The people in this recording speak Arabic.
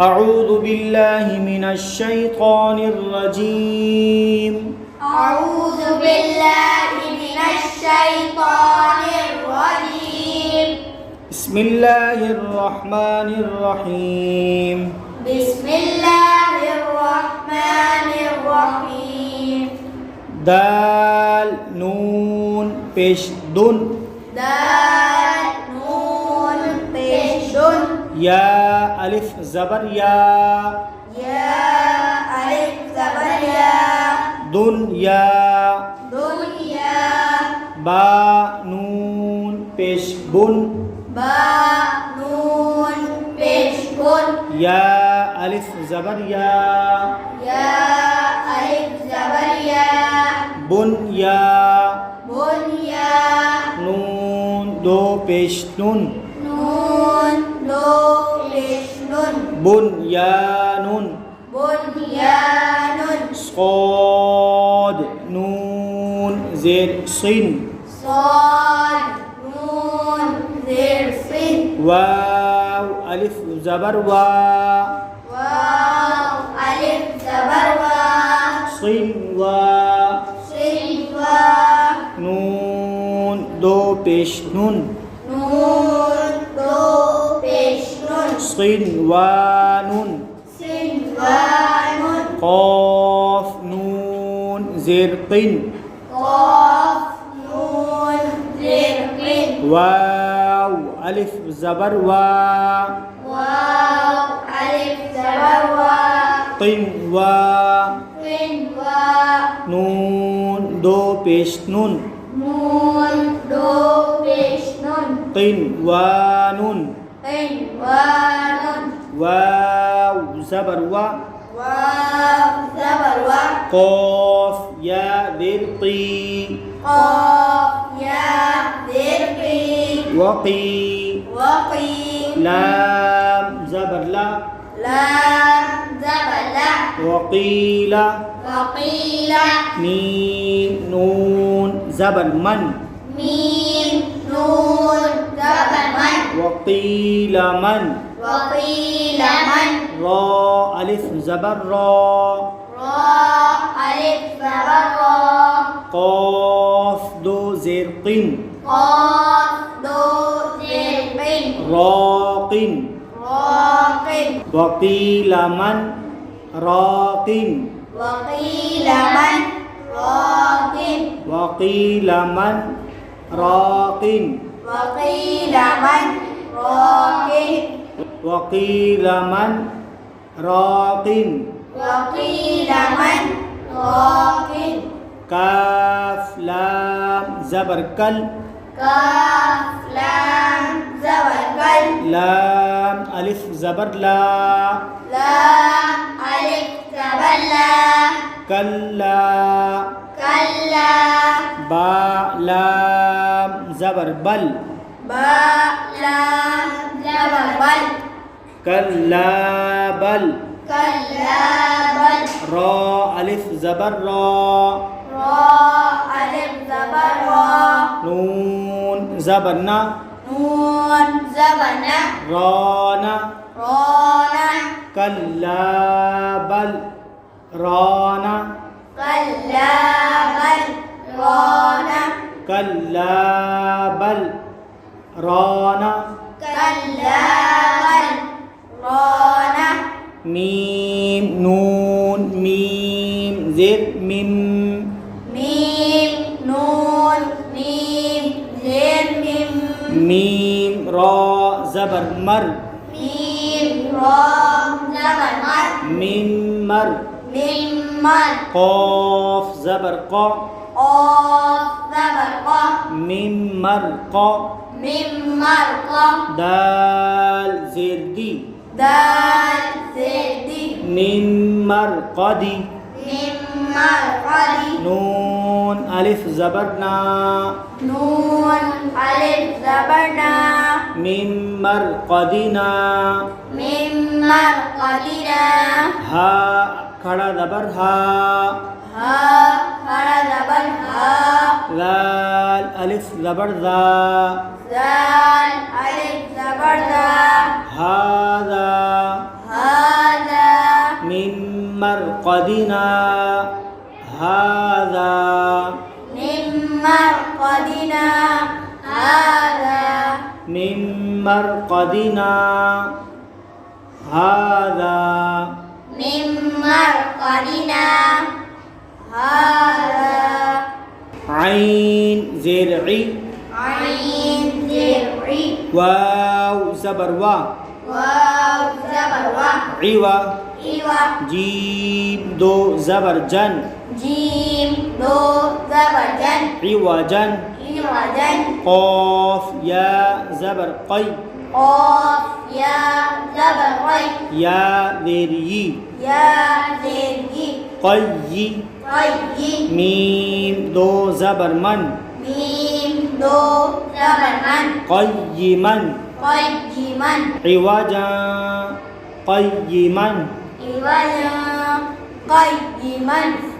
أعوذ بالله من الشيطان الرجيم أعوذ بالله من الشيطان الرجيم بسم الله الرحمن الرحيم بسم الله الرحمن الرحيم دال نون পেশ দুন دال نون পেশ দুন يا ألف زبر يا يا ألف زبر يا دنيا دنيا با نون পেশ বুন با نون পেশ বুন يا ألف زبر يا يا ألف زبر يا بنيا بنيا نون دو পেশ নুন نون دو পেশ নুন بنيان بنيان صاد نون زير صين صاد نون زير صين واو ألف زبر وا واو ألف زبر وا صين وا صين وا نون دو পেশ নুন نون دو পেশ নুন صين ونون صين ونون قاف نون زير قين قاف نون زير قين واو ألف زبر وا واو ألف زبر وا قين وا قين وا نون دو পেশ নুন نون دو পেশ নুন قين ونون قين ونون واو زبر وا واو زبر وا قاف يا ذي طي قاف يا زير قي وقي وقي لام زبر لا لام زبر لا وقيل وقيل ميم نون زبر من ميم نون زبر من وقيل من وقيل من را ألف زبر را را ألف زبر را قاف دو زير قين قاف دو زير قين راق راق وقيل من راق وقيل من راق وقيل من راق وقيل من راق وقيل من راق وقيل من راق كاف لام زبر كل كاف لام زبر كل لام ألف زبر لا لام ألف زبر لا كلا كلا با لام زبر بل باء لام زبر بل كلا بل كلا بل را ألف زبر را را ألف زبر را نون زبرنا نون زبنا رانا رانا كلا بل رانا كلا بل رانا كلا بل رانا كلا بل رانا ميم نون ميم زر ميم ميم نون ميم زين ميم ميم را زبر مر ميم را زبر مر ميم مر ميم مر قاف زبر قا قاف زبر قا ميم مر قا ميم مر قا دال زر دي دال زدي ميم مر قدي ميم مر قدي نون ألف زبرنا نون ألف زبرنا ميم مر قدنا ميم مر قدنا ها खड़ा जबर हा हा खड़ा जबर हा लाल अलिफ जबर जा दाल अलिफ जबर दा हाजा हा مرقدنا هذا من مرقدنا هذا من مرقدنا هذا من مرقدنا هذا عين زرعي عين زرعي واو زبر وا واو زبر و عوا إيوة جيم دو زبر جن جيم دو زبر جن عوجا إيوة جن قاف يا زبر قي قاف يا زبر قي يا ذري يا زري قي قي ميم دو زبر من ميم دو زبر من قيما قيما عوجا قيما إيوة قيما